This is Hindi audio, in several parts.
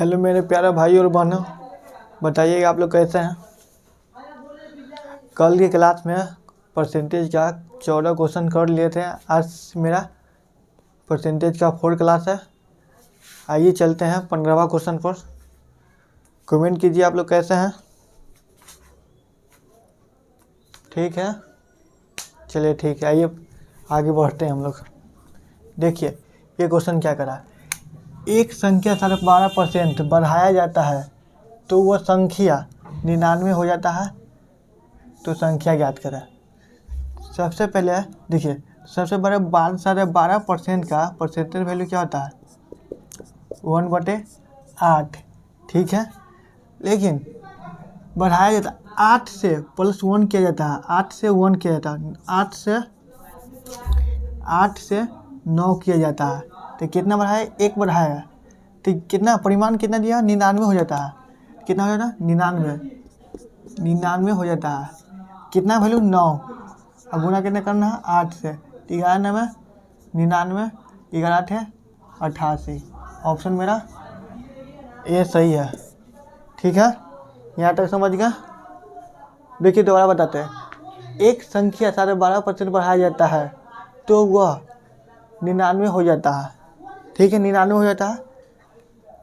हेलो मेरे प्यारे भाई और बहनों, बताइए आप लोग कैसे हैं। कल की क्लास में परसेंटेज का 14 क्वेश्चन कर लिए थे। आज मेरा परसेंटेज का 4 क्लास है। आइए चलते हैं 15वां क्वेश्चन पर। कमेंट कीजिए आप लोग कैसे हैं। ठीक है, चलिए ठीक है, आइए आगे बढ़ते हैं हम लोग। देखिए ये क्वेश्चन क्या करा। एक संख्या 12.5% बढ़ाया जाता है तो वह संख्या 99 हो जाता है, तो संख्या ज्ञात करें। सबसे पहले देखिए, सबसे बड़े 12% का परसेंटेज वैल्यू क्या होता है, 1/8। ठीक है, लेकिन बढ़ाया जाता है 8 से +1 किया जाता है, 8 से 1 किया जाता है, 8 से 9 किया जाता है। तो कितना बढ़ाया, 1 बढ़ाया, तो कितना परिमाण कितना दिया, 99 हो जाता है। कितना हो जाता है, 99 हो जाता है। कितना वैल्यू, 9। अब गुना कितने करना है, 8 से। 11 99, 11 है 88। ऑप्शन मेरा ये सही है। ठीक है, यहाँ तक समझ गया। देखिए दोबारा बताते हैं। एक संख्या 12.5% बढ़ाया जाता है तो वह 99 हो जाता है। ठीक है, 99 हो जाता है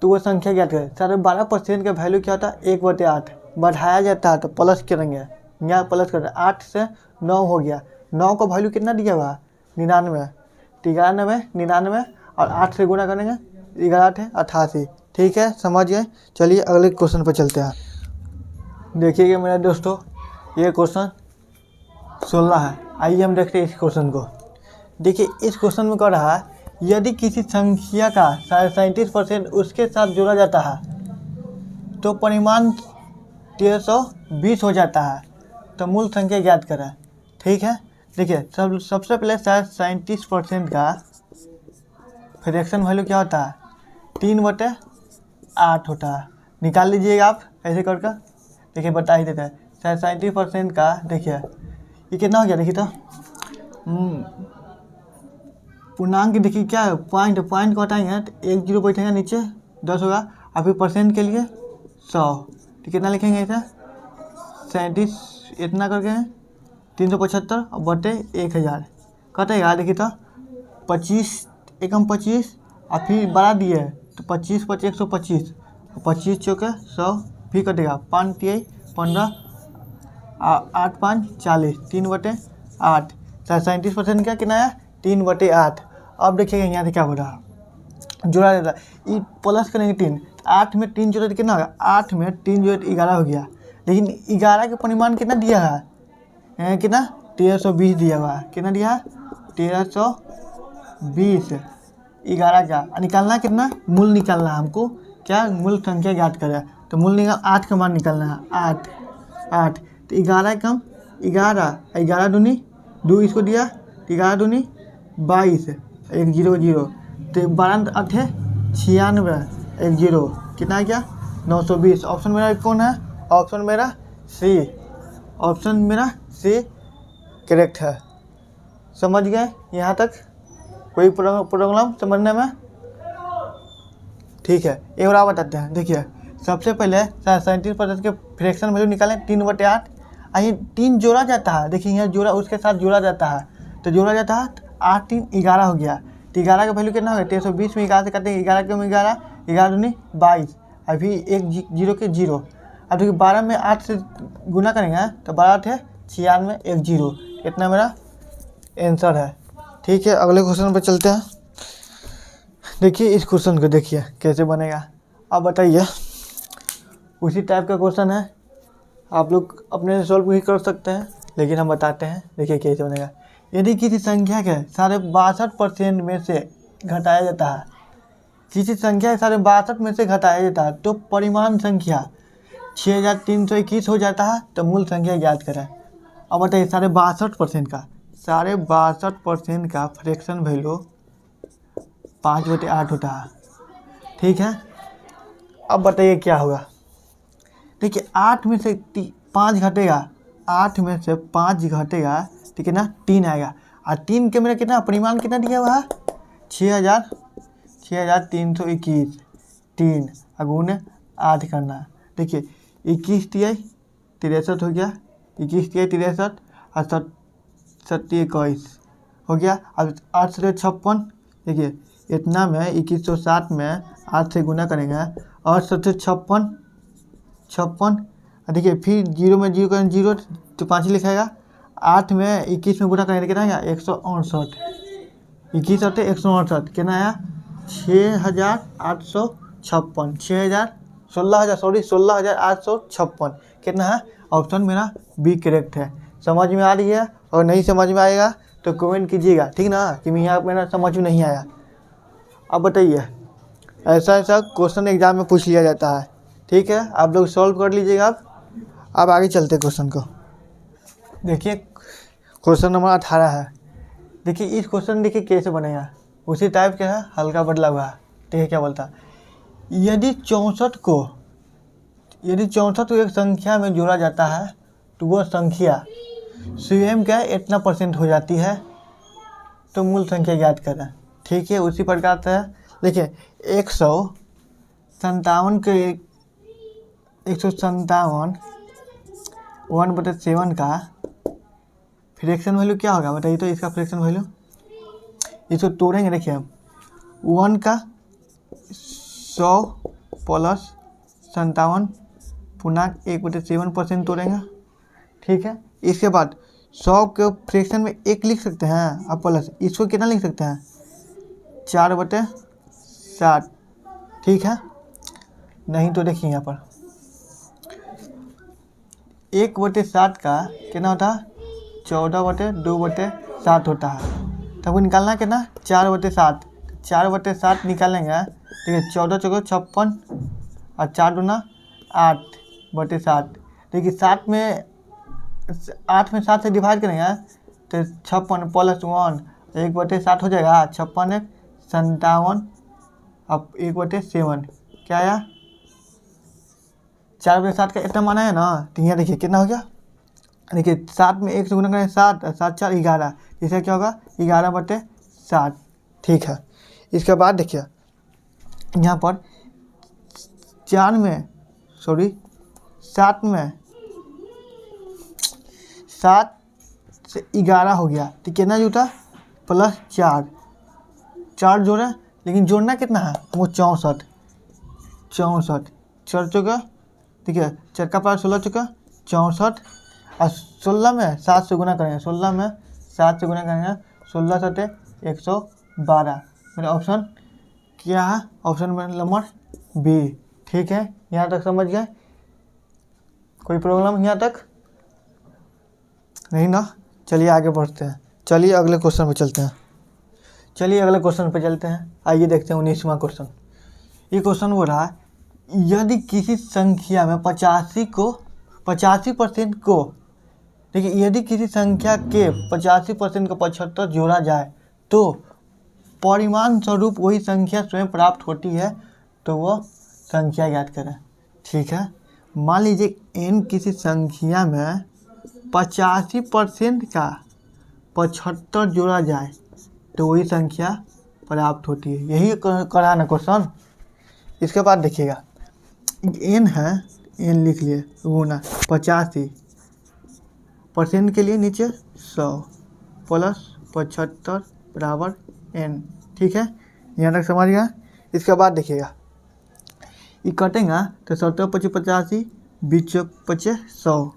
तो वह संख्या ज्ञात करें। 12.5% का वैल्यू क्या होता है, 1/8। बढ़ाया जाता है तो प्लस करेंगे, यहाँ प्लस करें, 8 से 9 हो गया। 9 का वैल्यू कितना दिया हुआ, 99। 99 और 8 से गुना करेंगे, 11 है 88। ठीक है, समझ गए। चलिए अगले क्वेश्चन पर चलते हैं। देखिएगा मेरे दोस्तों, ये क्वेश्चन 16 है। आइए हम देखते हैं इस क्वेश्चन को। देखिए इस क्वेश्चन में कह रहा है, यदि किसी संख्या का 37% उसके साथ जोड़ा जाता है तो परिमाण 1320 हो जाता है, तो मूल संख्या ज्ञात करें। ठीक है, देखिए सबसे पहले 37% का फ्रैक्शन वैल्यू क्या होता है, 3/8 होता है। निकाल लीजिएगा आप ऐसे करके। देखिए बता ही देते हैं। 37% का देखिए ये कितना हो गया, देखिए तो पूर्णांक देखिए क्या है, पॉइंट को हटाएंगे तो 1 0 बैठेगा, नीचे 10 होगा। अभी परसेंट के लिए 100, तो कितना लिखेंगे इसे, 37 इतना करके 375 और बटे 1000 कटेगा। देखिए तो 25 एकम 25 और फिर बढ़ा दिए तो 25 × 125, 25 चौके 100 भी कटेगा, 5 × 15 8 × 5 40, 3/8। 37% का कितना है, 3/8। अब देखिएगा यहाँ से क्या हो रहा है, जोड़ा देता है, ये प्लस करेंगे 3, 8 में 3 जोड़े तो कितना होगा, 8 में 3 जोड़े 11 हो गया। लेकिन 11 के परिमाण कितना दिया है, कितना 1320 दिया हुआ है। कितना दिया है, 1320। 11 का निकालना है, कितना मूल निकालना है हमको, क्या मूल संख्या ज्ञात करें। तो मूल निकाल 8 का मान निकालना है, 8। तो 11 कम 11 दूनी 2, इसको दिया 11 दूनी 22, 1 0 0। तो 12 8 है 96, 1 0 कितना आ गया, 920। ऑप्शन मेरा कौन है, ऑप्शन मेरा सी। ऑप्शन मेरा सी करेक्ट है। समझ गए यहाँ तक, कोई प्रॉब्लम समझने में। ठीक है, एक बार बताते हैं। देखिए सबसे पहले 37% के फ्रैक्शन वैल्यू निकालें, 3/8। ये 3 जोड़ा जाता है, देखिए यहाँ जोड़ा, उसके साथ जोड़ा जाता है, तो जोड़ा जाता है 8 3 11 हो गया। तो 11 का वैल्यू कितना हो गया, 1320 में 11 से काटे, 11 के 11, 11 दूनी 22, अभी 1 0 के 0। अब देखिए 12 में 8 से गुना करेंगे तो 12 है 96, 1 0। इतना मेरा आंसर है। ठीक है, अगले क्वेश्चन पर चलते हैं। देखिए इस क्वेश्चन को देखिए कैसे बनेगा। अब बताइए, उसी टाइप का क्वेश्चन है, आप लोग अपने से सॉल्व भी कर सकते हैं, लेकिन हम बताते हैं। देखिए कैसे बनेगा। यदि किसी संख्या के 62.5% में से घटाया जाता है, किसी संख्या के 62.5 में से घटाया जाता है तो परिमाण संख्या 6321 हो जाता है, तो मूल संख्या ज्ञात करें। अब बताइए 62.5% का फ्रैक्शन वैल्यू 5/8 होता है। ठीक है, अब बताइए क्या होगा। देखिए 8 में से 5 घटेगा, 8 में से 5 घटेगा तो कितना, 3 आएगा। और 3 के मेरा कितना परिमाण कितना दिया हुआ है, 6321। 3 गुने 8 करना है। देखिए 21 तिया 63 हो गया, 21 तिया 63 और 7 21 हो गया। अब 8 से 56, देखिए इतना में 2160 में 8 से गुना करेंगे और 7 56, देखिए फिर 0 में 0 करेंगे 0 तो 5 लिखाएगा। 8 में 21 में गुना करेंगे कितना आएगा 168, 21 और 168 कितना आया 6856, 16,856 कितना है। ऑप्शन मेरा बी करेक्ट है। समझ में आ रही है? और नहीं समझ में आएगा तो कमेंट कीजिएगा, ठीक ना, कि यहाँ मेरा समझ में नहीं आया। अब बताइए, ऐसा क्वेश्चन एग्जाम में पूछ लिया जाता है, ठीक है। आप लोग सॉल्व कर लीजिएगा। अब आगे चलते क्वेश्चन को। देखिए क्वेश्चन नंबर 18 है। देखिए इस क्वेश्चन देखिए कैसे बनेगा, उसी टाइप का है, हल्का बदला हुआ है। देखिए क्या बोलता है, यदि 64 को एक संख्या में जोड़ा जाता है तो वह संख्या स्वयं का इतना % हो जाती है, तो मूल संख्या ज्ञात करें। ठीक है, उसी प्रकार से देखिए 157 के 157 1/7 का फ्रैक्शन वैल्यू क्या होगा बताइए तो। इसका फ्रैक्शन वैल्यू इसको तोड़ेंगे, देखिए 1 का 100 प्लस 57 पूर्णांक 1/7% तोड़ेंगे, ठीक है। इसके बाद 100 के फ्रैक्शन में 1 लिख सकते हैं और प्लस इसको कितना लिख सकते हैं 4/60, ठीक है। नहीं तो देखिए यहाँ पर 1/7 का कितना होता है 14/2/7 होता है। तब वो निकालना कितना 4/7, 4/7 निकालेंगे, ठीक है। 14 चौको 56 और 4 दूना 8/7। देखिए 8 में 7 से डिवाइड करेंगे तो 56 प्लस 1 1/7 हो जाएगा। 56 1 57 अब 1/7 क्या आया 4/7 का इतना माना है ना। तो यहाँ देखिए कितना हो गया, देखिए 7 में 1 से गुना करें 7 और 7 4 11, इसका क्या होगा 11/7, ठीक है। इसके बाद देखिए यहाँ पर 7 में 7 से 11 हो गया, तो कितना जुटा प्लस 4 जोड़े, लेकिन जोड़ना कितना है वो 64 4 चौका, ठीक है। 4 का पावर 16 चौका 64 और 16 में 7 से गुना करेंगे, 16 में 7 से गुना करेंगे 16 7 112। मेरा ऑप्शन क्या है, ऑप्शन नंबर बी, ठीक है। यहाँ तक समझ गए, कोई प्रॉब्लम यहाँ तक नहीं ना। चलिए आगे बढ़ते हैं, चलिए अगले क्वेश्चन पे चलते हैं। आइए देखते हैं 19वां क्वेश्चन। ये क्वेश्चन हो रहा है, यदि किसी संख्या में 85% को, देखिए यदि किसी संख्या के 85% को 75 जोड़ा जाए तो परिमाण स्वरूप वही संख्या स्वयं प्राप्त होती है, तो वह संख्या ज्ञात करें, ठीक है। मान लीजिए n किसी संख्या में 85% का 75 जोड़ा जाए तो वही संख्या प्राप्त होती है। यही करा ना क्वेश्चन। इसके बाद देखिएगा n है, n लिख लिए गुना 85% के लिए नीचे 100 प्लस 75 बराबर n, ठीक है। यहाँ तक समझ गया। इसके बाद देखिएगा ये कटेगा तो 17 25 85 20 25 100,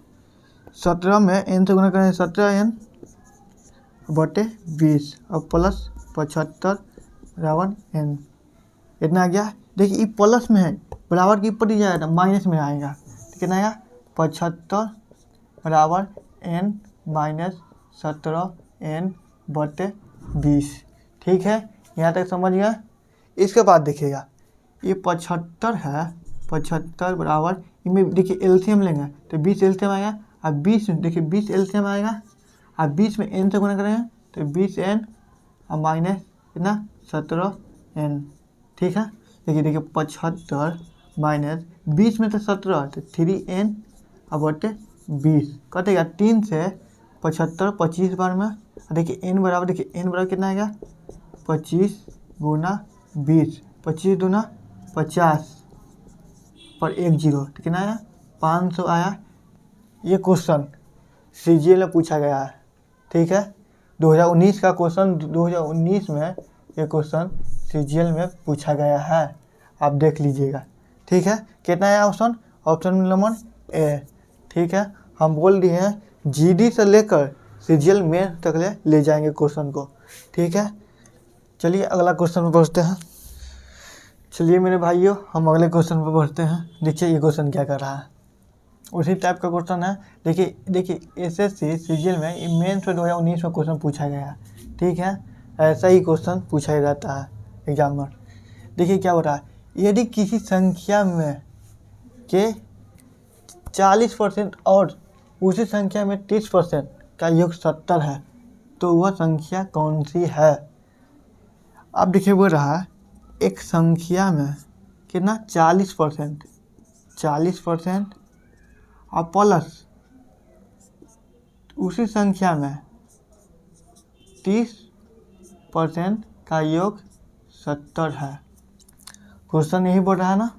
17 में n से गुना करें 17n/20 और प्लस 75 बराबर n, इतना आ गया। देखिए ये प्लस में है, बराबर के ऊपर ही जाएगा माइनस में आएगा, तो कितना आएगा 75 बराबर n माइनस 17n/20, ठीक है। यहाँ तक समझ गया। इसके बाद देखिएगा ये 75 है, 75 बराबर इनमें देखिए एलसीएम लेंगे तो 20 एलसीएम आएगा और 20 देखिए 20 एलसीएम आएगा और 20 में n से गुना करेंगे तो 20n और माइनस कितना 17n, ठीक है। देखिए 75 माइनस 20 में तो 17 तो 3n और 20 कटेगा 3 से 75 25 बार में। देखिए n बराबर, देखिए n बराबर कितना आएगा 25 गुना 20, 25 दूना 50 पर 1 जीरो, तो कितना आया 500 आया। ये क्वेश्चन सीजीएल में पूछा गया है, ठीक है। 2019 का क्वेश्चन, 2019 में ये क्वेश्चन सीजीएल में पूछा गया है, आप देख लीजिएगा, ठीक है। कितना है ऑप्शन? ऑप्शन नंबर ए, ठीक है। हम बोल दिए हैं जीडी से लेकर सीजीएल में तक ले जाएंगे क्वेश्चन को, ठीक है। चलिए अगला क्वेश्चन में पढ़ते हैं। चलिए मेरे भाइयों, हम अगले क्वेश्चन पर पढ़ते हैं। देखिए ये क्वेश्चन क्या कर रहा है, उसी टाइप का क्वेश्चन है। देखिए एसएससी सीजीएल में मेंस में 2019 में क्वेश्चन पूछा गया है, ठीक है। ऐसा ही क्वेश्चन पूछा जाता है एग्जाम में। देखिए क्या हो रहा है, यदि किसी संख्या में के 40% और उसी संख्या में 30% का योग 70 है, तो वह संख्या कौन सी है? अब देखिए बोल रहा है एक संख्या में कितना 40% और प्लस उसी संख्या में 30% का योग 70 है। क्वेश्चन यही बोल रहा है ना।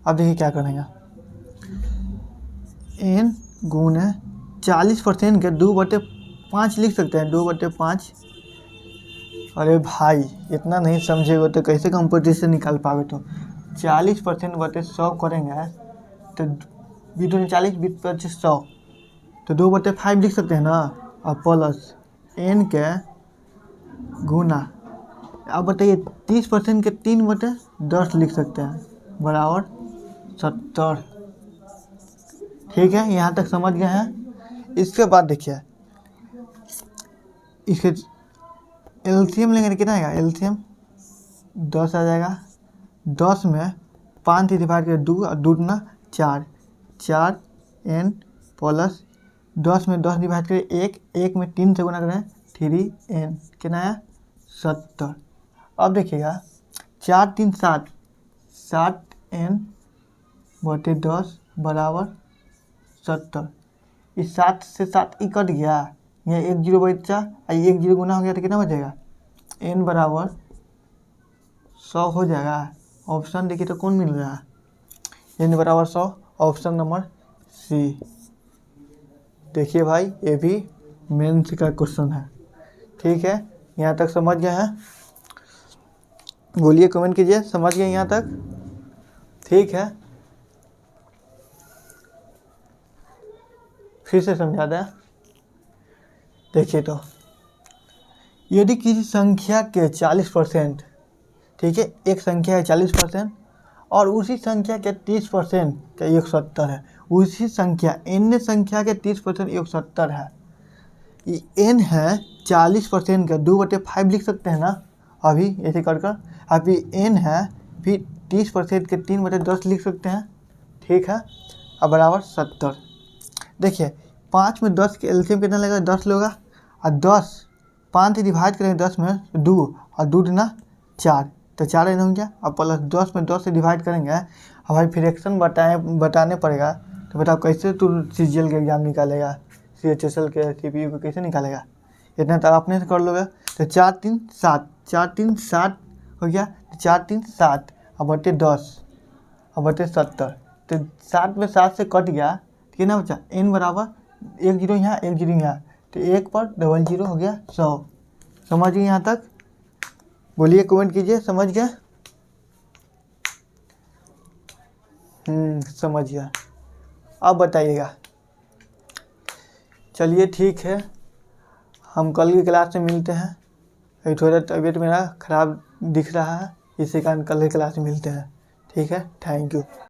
अब देखिए क्या करेंगे, n गुणे 40% के 2/5 लिख सकते हैं, 2/5। अरे भाई इतना नहीं समझेगा तो कैसे कंपटीशन निकाल पाओगे? तो 40% बटे 100 करेंगे तो 20 40 20 100, तो 2/5 लिख सकते हैं ना। और प्लस n के गुना, अब बताइए 30% के 3/10 लिख सकते हैं बराबर 70, ठीक है। यहाँ तक समझ गए हैं। इसके बाद देखिए इसके एलसीएम लेंगे, कितना आएगा एलसीएम? 10 आ जाएगा। 10 में 5 से डिवाइड करें 2 और 2 दूना 4, 4n प्लस 10 में 10 डिवाइड करें 1 में 3 से गुना करें 3n, कितना आया 70। अब देखिएगा 4 3 7, 7n बटे 10 बराबर 70। इस 7 से 7 ही कट गया, यहाँ 1 जीरो बचा, 1 जीरो गुना हो गया तो कितना बचेगा? n बराबर 100 हो जाएगा। ऑप्शन देखिए तो कौन मिल रहा है? n बराबर 100, ऑप्शन नंबर सी। देखिए भाई ये भी मेंस का क्वेश्चन है, ठीक है। यहाँ तक समझ गए हैं? बोलिए, कमेंट कीजिए समझ गए यहाँ तक, ठीक है। फिर से समझा दें। देखिए तो यदि किसी संख्या के 40%, ठीक है, एक संख्या है 40% और उसी संख्या के 30% का योग 70 है, उसी संख्या n संख्या के 30% योग 70 है। ये n है 40% का 2/5 लिख सकते हैं ना, अभी ऐसे कर कर। अभी n है, फिर 30% के 3/10 लिख सकते हैं, ठीक है, अब बराबर 70। देखिए 5 में 10 के एलसीएम कितना लगेगा? 10 लेगा, और 10 5 से डिवाइड करेंगे 10 में 2 और 2 दूना 4, तो 4 n हो गया। और प्लस 10 में 10 से डिवाइड करेंगे, हमारी फ्रैक्शन बताने पड़ेगा। तो बताओ कैसे तू सीजीएल के एग्जाम निकालेगा, सीएचएसएल के सीपीयू को कैसे निकालेगा? इतना तो आपने से कर लोगे। तो 4 3 7, 4 3 7 हो गया, 4 3 7 और बटे 10 और बटे 70, तो 7 में 7 से कट गया, कितना बचा? n बराबर 1 जीरो यहाँ 1 जीरो यहाँ, तो 1 पर 00 हो गया 100। समझ गए यहाँ तक? बोलिए, कमेंट कीजिए समझ गए? समझ गया। अब बताइएगा। चलिए ठीक है, हम कल की क्लास में मिलते हैं। अभी थोड़ा तबीयत मेरा ख़राब दिख रहा है, इसी कारण कल की क्लास में मिलते हैं, ठीक है। Thank you.